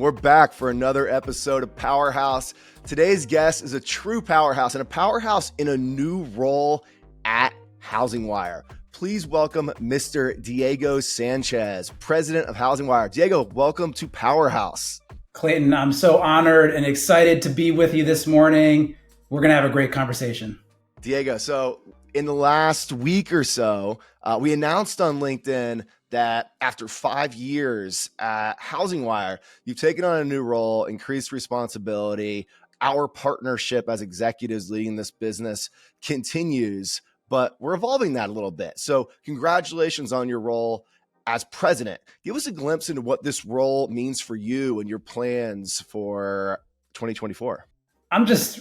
We're back for another episode of Powerhouse. Today's guest is a true powerhouse and a powerhouse in a new role at HousingWire. Please welcome Mr. Diego Sanchez, president of HousingWire. Diego, welcome to Powerhouse. Clayton, I'm so honored and excited to be with you this morning. We're going to have a great conversation. Diego, so in the last week or so, we announced on LinkedIn that after 5 years at HousingWire, you've taken on a new role, increased responsibility. Our partnership as executives leading this business continues, but we're evolving that a little bit. So congratulations on your role as president. Give us a glimpse into what this role means for you and your plans for 2024. I'm just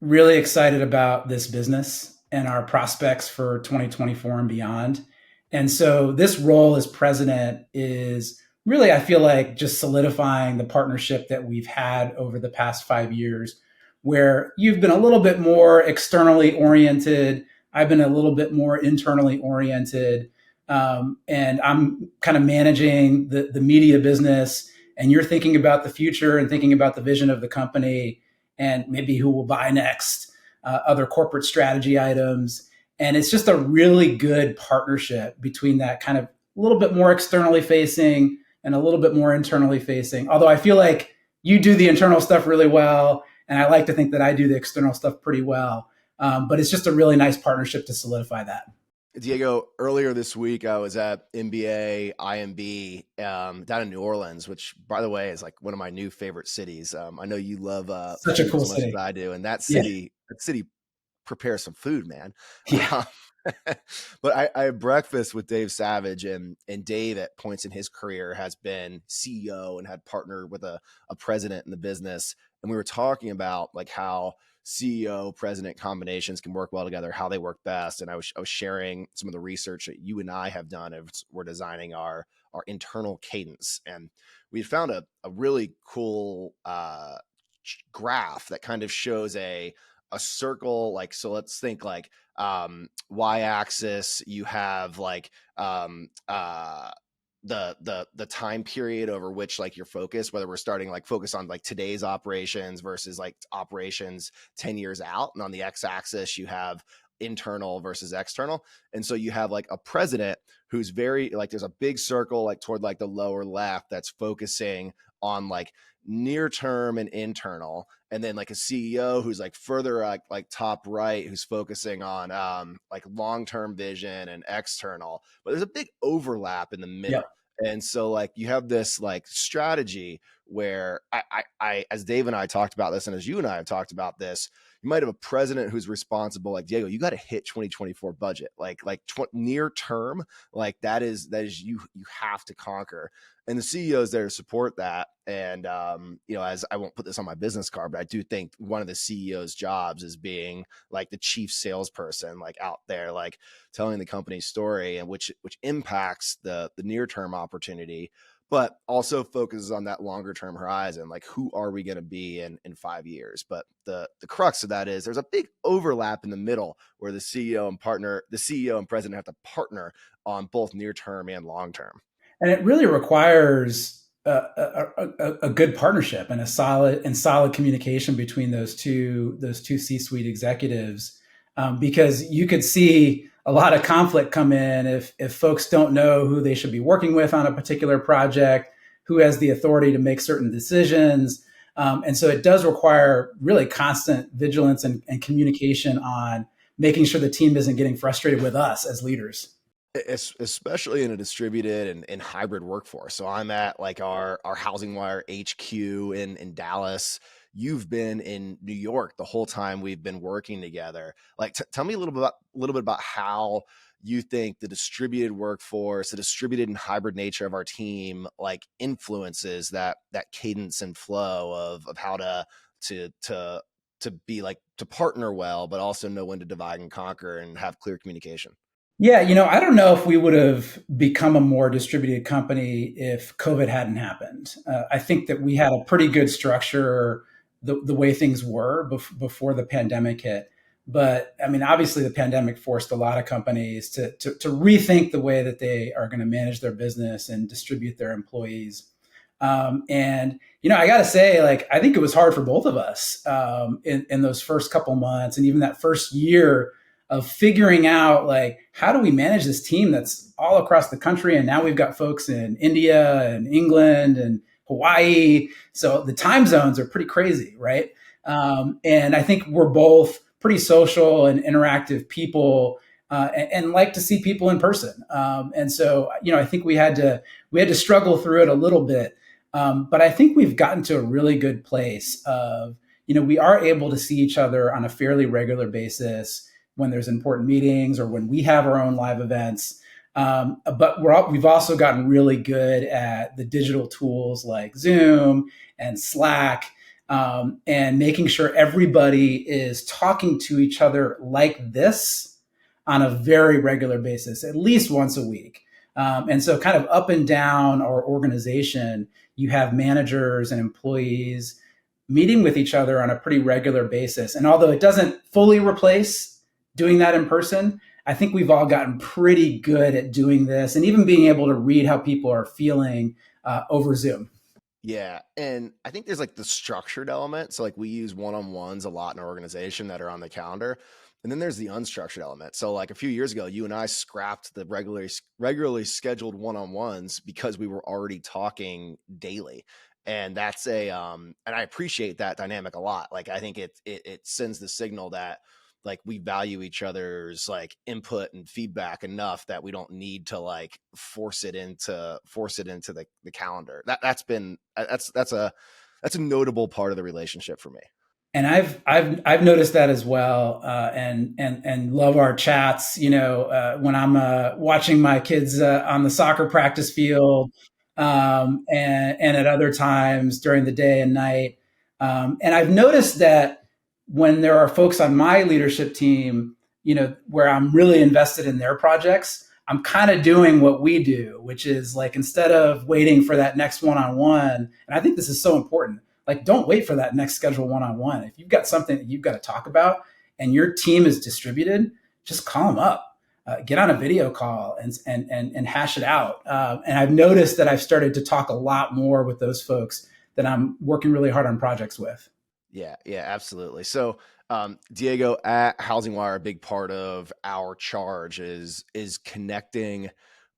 really excited about this business and our prospects for 2024 and beyond. And so this role as president is really, I feel like, just solidifying the partnership that we've had over the past 5 years, where you've been a little bit more externally oriented. I've been a little bit more internally oriented. And I'm kind of managing the media business, and you're thinking about the future and thinking about the vision of the company and maybe who will buy next, other corporate strategy items. And it's just a really good partnership between that kind of a little bit more externally facing and a little bit more internally facing. Although I feel like you do the internal stuff really well, and I like to think that I do the external stuff pretty well. But it's just a really nice partnership to solidify that. Diego, earlier this week, I was at NBA IMB down in New Orleans, which, by the way, is like one of my new favorite cities. I know you love such a cool as much city. as I do, and that city prepares some food, man. Yeah. But I had breakfast with Dave Savage, and Dave at points in his career has been CEO and had partnered with a president in the business. And we were talking about like how CEO president combinations can work well together, how they work best. And I was sharing some of the research that you and I have done as we're designing our internal cadence. And we found a really cool graph that kind of shows a circle. Like, so let's think like y-axis, you have like the time period over which like you're focused, whether we're starting like focus on like today's operations versus like operations 10 years out. And on the x-axis, you have internal versus external. And so you have like a president who's very like, there's a big circle like toward like the lower left that's focusing on like near term and internal, and then like a CEO who's like further like top right, who's focusing on like long-term vision and external. But there's a big overlap in the middle. Yeah. And so like you have this like strategy where I as Dave and I talked about this, and as you and I have talked about this, you might have a president who's responsible, like Diego, you got to hit 2024 budget, like near term, like that is you have to conquer. And the CEO is there to support that. And, as I won't put this on my business card, but I do think one of the CEO's jobs is being like the chief salesperson, like out there, like telling the company's story, and which impacts the near term opportunity, but also focuses on that longer term horizon. Like, who are we going to be in 5 years? But the crux of that is there's a big overlap in the middle where the CEO and president have to partner on both near term and long term. And it really requires a good partnership and solid communication between those two C-suite executives, because you could see a lot of conflict come in if folks don't know who they should be working with on a particular project, who has the authority to make certain decisions. And so it does require really constant vigilance and communication on making sure the team isn't getting frustrated with us as leaders. Especially in a distributed and hybrid workforce. So I'm at like our HousingWire HQ in Dallas. You've been in New York the whole time we've been working together. Like, tell me a little bit about how you think the distributed workforce, the distributed and hybrid nature of our team, like influences that cadence and flow of how to be like to partner well, but also know when to divide and conquer and have clear communication. Yeah, I don't know if we would have become a more distributed company if COVID hadn't happened. I think that we had a pretty good structure the way things were before the pandemic hit. But I mean, obviously the pandemic forced a lot of companies to rethink the way that they are going to manage their business and distribute their employees. And I got to say, like, I think it was hard for both of us in those first couple months, and even that first year of figuring out, like, how do we manage this team that's all across the country, and now we've got folks in India and England and Hawaii, so the time zones are pretty crazy, right? And I think we're both pretty social and interactive people, and like to see people in person. And so, I think we had to struggle through it a little bit, but I think we've gotten to a really good place of, we are able to see each other on a fairly regular basis when there's important meetings or when we have our own live events. But we've also gotten really good at the digital tools like Zoom and Slack, and making sure everybody is talking to each other like this on a very regular basis, at least once a week. And so, kind of up and down our organization, you have managers and employees meeting with each other on a pretty regular basis. And although it doesn't fully replace doing that in person, I think we've all gotten pretty good at doing this and even being able to read how people are feeling over Zoom. Yeah. And I think there's like the structured element. So like we use one-on-ones a lot in our organization that are on the calendar. And then there's the unstructured element. So like a few years ago, you and I scrapped the regularly scheduled one-on-ones because we were already talking daily. And that's and I appreciate that dynamic a lot. Like I think it sends the signal that like we value each other's like input and feedback enough that we don't need to like force it into the calendar. That's a notable part of the relationship for me. And I've noticed that as well, and love our chats. When I'm watching my kids on the soccer practice field, and at other times during the day and night. And I've noticed that when there are folks on my leadership team, where I'm really invested in their projects, I'm kind of doing what we do, which is like, instead of waiting for that next one-on-one, and I think this is so important, like, don't wait for that next scheduled one-on-one. If you've got something that you've got to talk about and your team is distributed, just call them up, get on a video call and hash it out. And I've noticed that I've started to talk a lot more with those folks that I'm working really hard on projects with. Yeah, absolutely. So, Diego, at HousingWire, a big part of our charge is connecting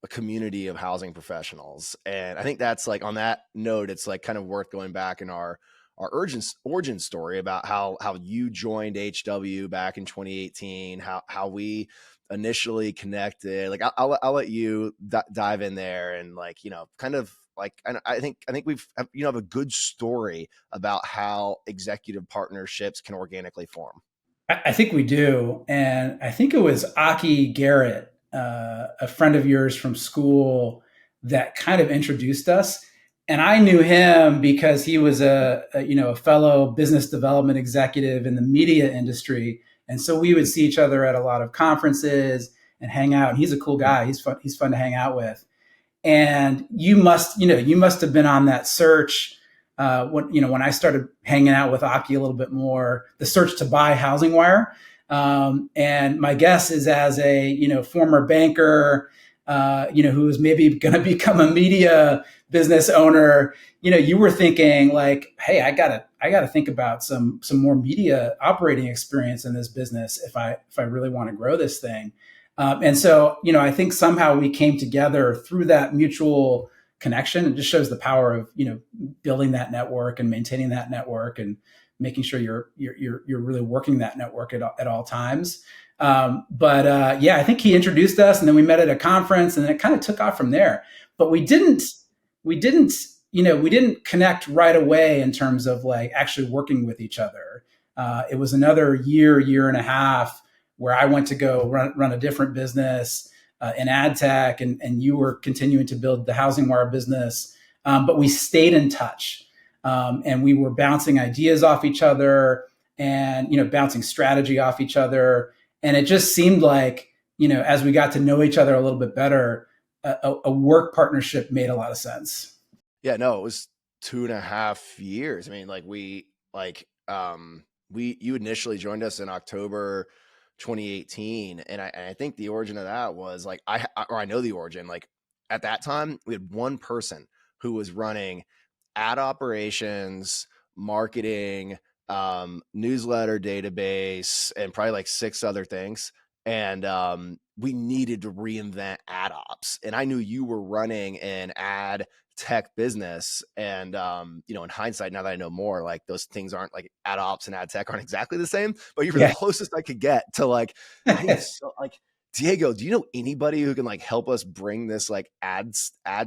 a community of housing professionals, and I think that's like, on that note, it's like kind of worth going back in our origin story about how you joined HW back in 2018, how we initially connected. Like I'll let you dive in there and like, kind of like, I think we've have a good story about how executive partnerships can organically form. I think we do. And I think it was Aki Garrett, a friend of yours from school, that kind of introduced us. And I knew him because he was a fellow business development executive in the media industry. And so we would see each other at a lot of conferences and hang out. And he's a cool guy. He's fun to hang out with. And you must have been on that search, when I started hanging out with Aki a little bit more, the search to buy HousingWire. And my guess is, as a former banker, who is maybe going to become a media business owner, you were thinking like, hey, I gotta think about some more media operating experience in this business if I really want to grow this thing. And so, I think somehow we came together through that mutual connection. It just shows the power of, building that network and maintaining that network and making sure you're really working that network at all times. But yeah, I think he introduced us, and then we met at a conference, and then it kind of took off from there. But we didn't connect right away in terms of like actually working with each other. It was another year and a half where I went to go run a different business in ad tech, and you were continuing to build the HousingWire business. But we stayed in touch, and we were bouncing ideas off each other, and bouncing strategy off each other. And it just seemed like, as we got to know each other a little bit better, a work partnership made a lot of sense. Yeah, no, it was 2.5 years. I mean, you initially joined us in October 2018, and I think the origin of that was like, I know the origin. Like at that time, we had one person who was running ad operations, marketing, newsletter database, and probably like 6 other things. And we needed to reinvent ad ops. And I knew you were running an ad tech business. And in hindsight, now that I know more, like those things aren't like ad ops and ad tech aren't exactly the same, but you were the Yeah. closest I could get to like, I think it's so, like, Diego, do you know anybody who can like help us bring this like ad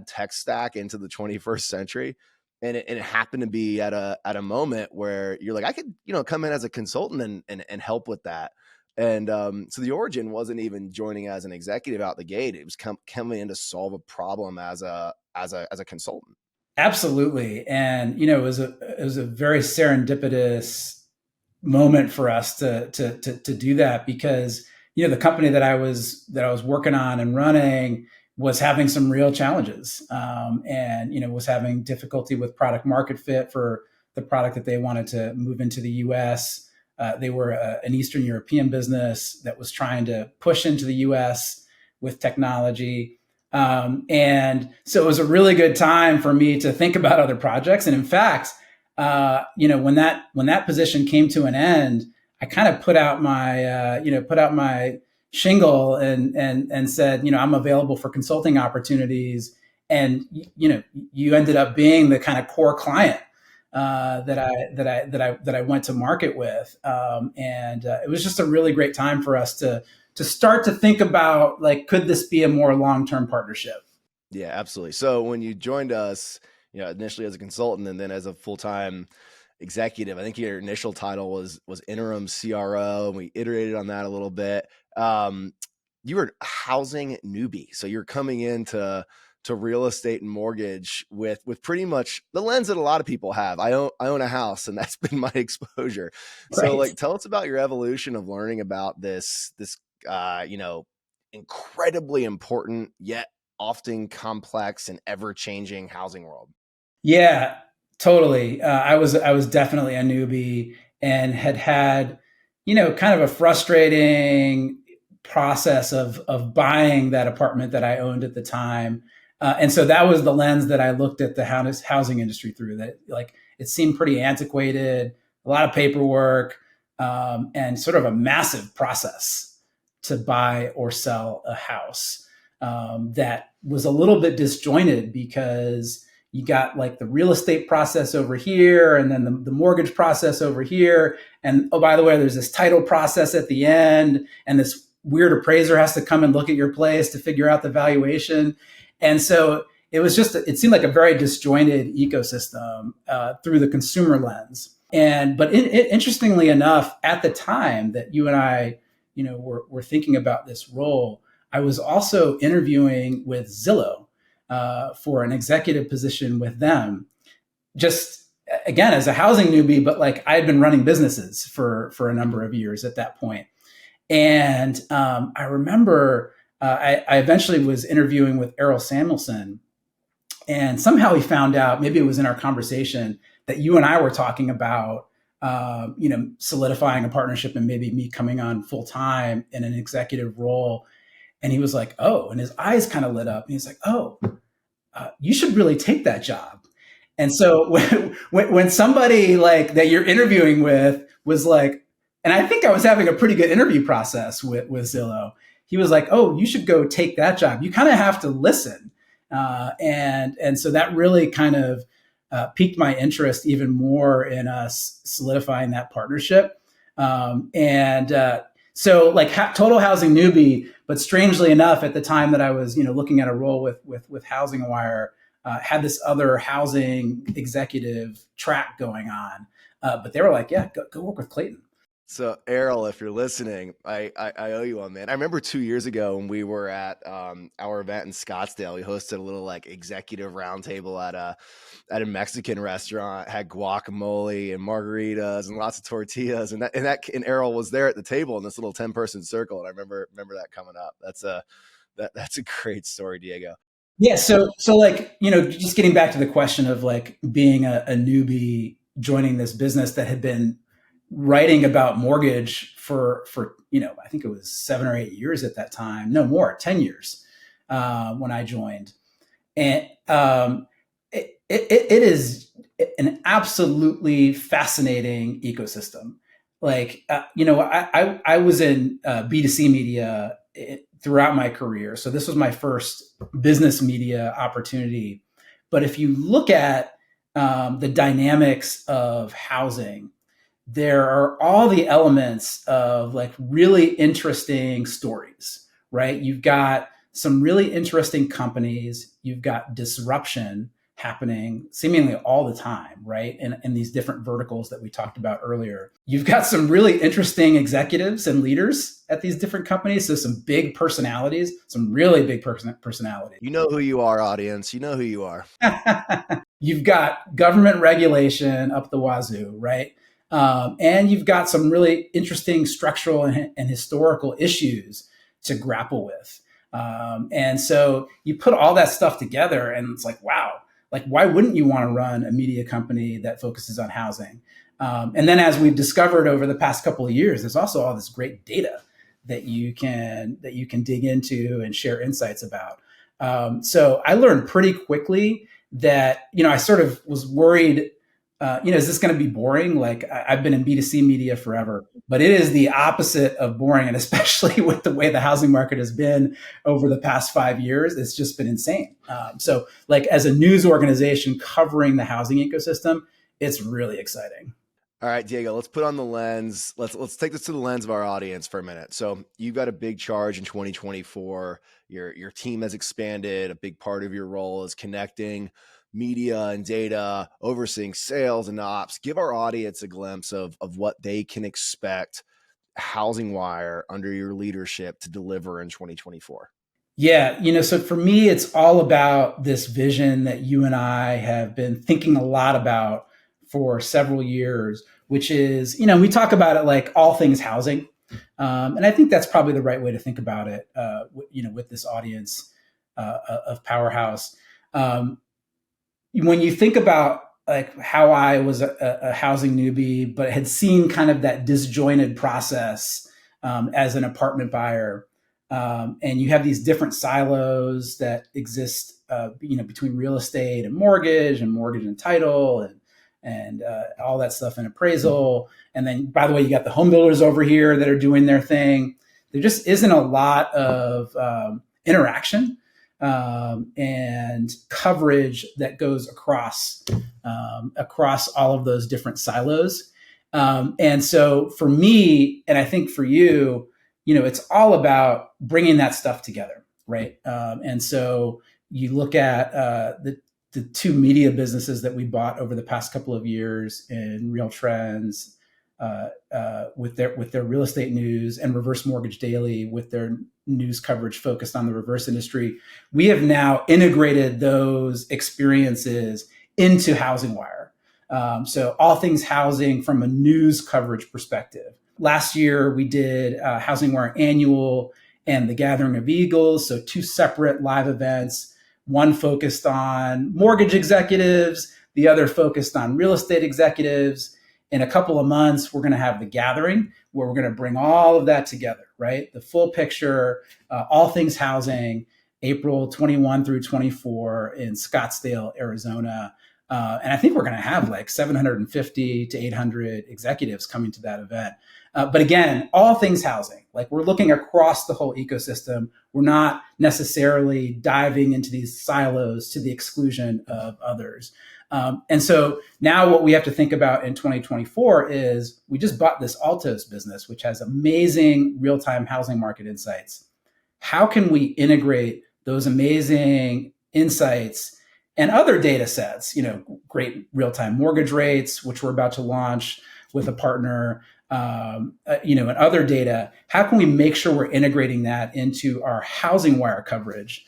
tech stack into the 21st century? And it happened to be at a moment where you're like, I could, come in as a consultant and help with that. And so the origin wasn't even joining as an executive out the gate. It was coming in to solve a problem as a consultant. Absolutely. And, it was a very serendipitous moment for us to do that, because, the company that I was working on and running was having some real challenges, and, was having difficulty with product market fit for the product that they wanted to move into the US. They were an Eastern European business that was trying to push into the US with technology. And so it was a really good time for me to think about other projects. And in fact, when that position came to an end, I kind of put out my shingle and said, I'm available for consulting opportunities. And you ended up being the kind of core client that I went to market with, and it was just a really great time for us to start to think about, like, could this be a more long-term partnership? Yeah, absolutely. So when you joined us, initially as a consultant and then as a full-time executive, I think your initial title was interim CRO, and we iterated on that a little bit. You were a housing newbie, so you're coming into real estate and mortgage with pretty much the lens that a lot of people have. I own a house, and that's been my exposure. Right. So, like, tell us about your evolution of learning about this incredibly important yet often complex and ever-changing housing world. Yeah, totally. I was definitely a newbie and had kind of a frustrating process of buying that apartment that I owned at the time. And so that was the lens that I looked at the housing industry through. That, like, it seemed pretty antiquated, a lot of paperwork, and sort of a massive process to buy or sell a house, that was a little bit disjointed, because you got like the real estate process over here, and then the mortgage process over here. And, oh, by the way, there's this title process at the end, and this weird appraiser has to come and look at your place to figure out the valuation. And so it seemed like a very disjointed ecosystem through the consumer lens. But interestingly enough, at the time that you and I, were thinking about this role, I was also interviewing with Zillow for an executive position with them. Just, again, as a housing newbie, but like, I had been running businesses for a number of years at that point. And I remember I eventually was interviewing with Errol Samuelson, and somehow he found out, maybe it was in our conversation, that you and I were talking about, solidifying a partnership and maybe me coming on full time in an executive role. And he was like, oh, and his eyes kind of lit up. And he's like, oh, you should really take that job. And so when somebody like that you're interviewing with was like, and I think I was having a pretty good interview process with Zillow, he was like, oh, you should go take that job. You kind of have to listen. And so that really kind of piqued my interest even more in us solidifying that partnership. So like total housing newbie, but strangely enough, at the time that I was, looking at a role with HousingWire, had this other housing executive track going on. But they were like, yeah, go work with Clayton. So Errol, if you're listening, I owe you one, man. I remember 2 years ago when we were at our event in Scottsdale, we hosted a little like executive roundtable at a Mexican restaurant, had guacamole and margaritas and lots of tortillas, and Errol was there at the table in this little 10-person circle, and I remember that coming up. That's a great story, Diego. Yeah, so like, just getting back to the question of like being a newbie joining this business that had been writing about mortgage for I think it was 7 or 8 years at that time. No more, 10 years when I joined. And it is an absolutely fascinating ecosystem. Like, I was in B2C media throughout my career. So this was my first business media opportunity. But if you look at the dynamics of housing, there are all the elements of like really interesting stories, right? You've got some really interesting companies, you've got disruption happening seemingly all the time, right? In these different verticals that we talked about earlier. You've got some really interesting executives and leaders at these different companies. So some big personalities, some really big personalities. You know who you are, audience. You know who you are. You've got government regulation up the wazoo, right? And you've got some really interesting structural and historical issues to grapple with. And so you put all that stuff together and it's like, wow, like why wouldn't you want to run a media company that focuses on housing? And then as we've discovered over the past couple of years, there's also all this great data that you can dig into and share insights about. So I learned pretty quickly that, I sort of was worried, is this going to be boring? Like I've been in B2C media forever, but it is the opposite of boring. And especially with the way the housing market has been over the past 5 years, it's just been insane. So like as a news organization covering the housing ecosystem, it's really exciting. All right, Diego, let's put on the lens. Let's take this to the lens of our audience for a minute. So you've got a big charge in 2024. Your team has expanded. A big part of your role is connecting media and data, overseeing sales and ops. Give our audience a glimpse of what they can expect HousingWire under your leadership to deliver in 2024. Yeah, so for me, it's all about this vision that you and I have been thinking a lot about for several years, which is, we talk about it like all things housing. And I think that's probably the right way to think about it, with this audience of Powerhouse. When you think about like how I was a housing newbie, but had seen kind of that disjointed process as an apartment buyer, and you have these different silos that exist, between real estate and mortgage and title and all that stuff and appraisal. And then, by the way, you got the home builders over here that are doing their thing. There just isn't a lot of interaction and coverage that goes across all of those different silos. And so for me, and I think for you, it's all about bringing that stuff together, right? And so you look at the two media businesses that we bought over the past couple of years in Real Trends, with their real estate news, and Reverse Mortgage Daily with their news coverage focused on the reverse industry. We have now integrated those experiences into HousingWire. So all things housing from a news coverage perspective. Last year, we did HousingWire Annual and the Gathering of Eagles, so two separate live events. One focused on mortgage executives, the other focused on real estate executives. In a couple of months, we're going to have the Gathering, where we're going to bring all of that together, right? The full picture, all things housing, April 21 through 24 in Scottsdale, Arizona. And I think we're going to have like 750 to 800 executives coming to that event. But again, all things housing, like we're looking across the whole ecosystem. We're not necessarily diving into these silos to the exclusion of others. And so now what we have to think about in 2024 is we just bought this Altos business, which has amazing real-time housing market insights. How can we integrate those amazing insights and other data sets, great real-time mortgage rates, which we're about to launch with a partner, and other data? How can we make sure we're integrating that into our HousingWire coverage,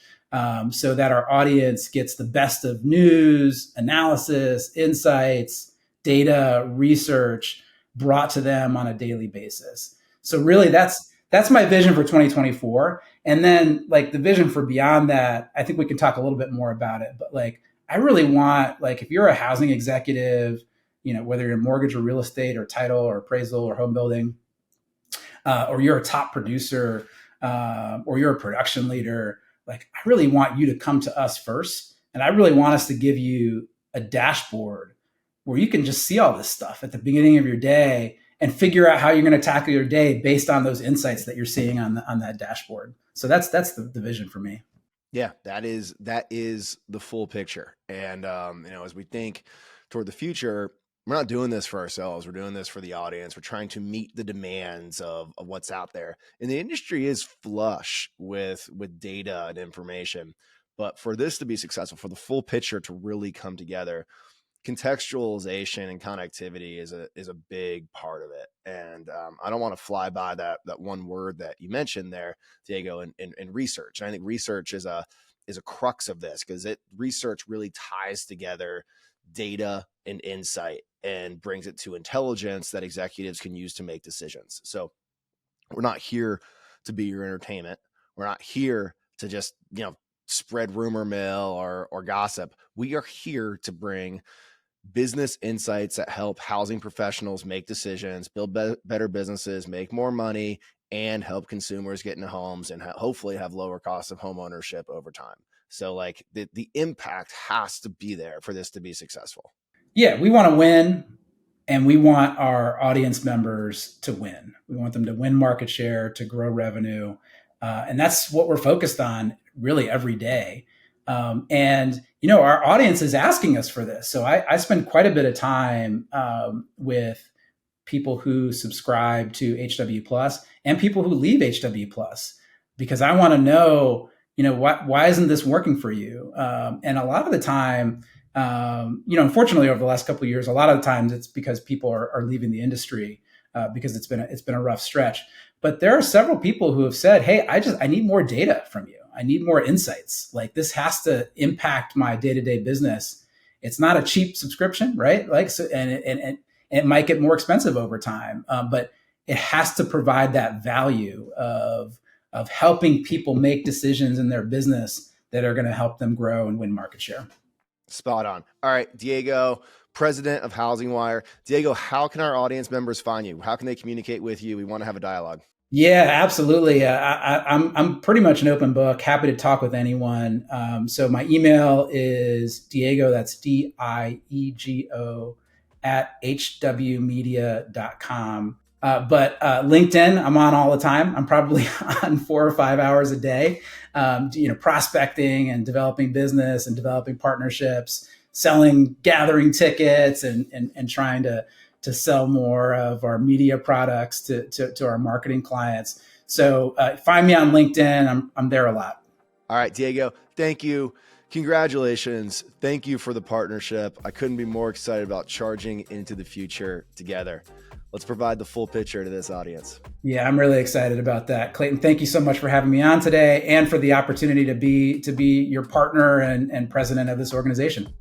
so that our audience gets the best of news, analysis, insights, data, research brought to them on a daily basis? So really that's my vision for 2024. And then like the vision for beyond that, I think we can talk a little bit more about it, but like, I really want, like, if you're a housing executive, whether you're in mortgage or real estate or title or appraisal or home building, or you're a top producer, or you're a production leader, like I really want you to come to us first. And I really want us to give you a dashboard where you can just see all this stuff at the beginning of your day and figure out how you're going to tackle your day based on those insights that you're seeing on that dashboard. So that's the vision for me. Yeah, that is the full picture. And as we think toward the future, we're not doing this for ourselves. We're doing this for the audience. We're trying to meet the demands of what's out there. And the industry is flush with data and information. But for this to be successful, for the full picture to really come together, contextualization and connectivity is a big part of it. And I don't want to fly by that one word that you mentioned there, Diego, in research. And I think research is a crux of this, because research really ties together data and insight and brings it to intelligence that executives can use to make decisions. So we're not here to be your entertainment. We're not here to just, spread rumor mill or gossip. We are here to bring business insights that help housing professionals make decisions, build better businesses, make more money, and help consumers get into homes and hopefully have lower costs of home ownership over time. So like the impact has to be there for this to be successful. Yeah, we want to win, and we want our audience members to win. We want them to win market share, to grow revenue. And that's what we're focused on really every day. And our audience is asking us for this. So I spend quite a bit of time with people who subscribe to HW Plus and people who leave HW Plus, because I want to know, why isn't this working for you? And a lot of the time, unfortunately, over the last couple of years, a lot of the times it's because people are leaving the industry because it's been a rough stretch. But there are several people who have said, "Hey, I need more data from you. I need more insights. Like, this has to impact my day-to-day business. It's not a cheap subscription, right? Like, so, and it might get more expensive over time, but it has to provide that value of helping people make decisions in their business that are going to help them grow and win market share." Spot on. All right, Diego, president of HousingWire. Diego, how can our audience members find you? How can they communicate with you? We want to have a dialogue. Yeah, absolutely. I'm pretty much an open book. Happy to talk with anyone. So my email is Diego. That's DIEGO @hwmedia.com. But LinkedIn, I'm on all the time. I'm probably on 4 or 5 hours a day. Prospecting and developing business and developing partnerships, gathering tickets, and trying to sell more of our media products to our marketing clients. So find me on LinkedIn. I'm there a lot. All right, Diego, thank you. Congratulations. Thank you for the partnership. I couldn't be more excited about charging into the future together. Let's provide the full picture to this audience. Yeah, I'm really excited about that. Clayton, thank you so much for having me on today and for the opportunity to be your partner and president of this organization.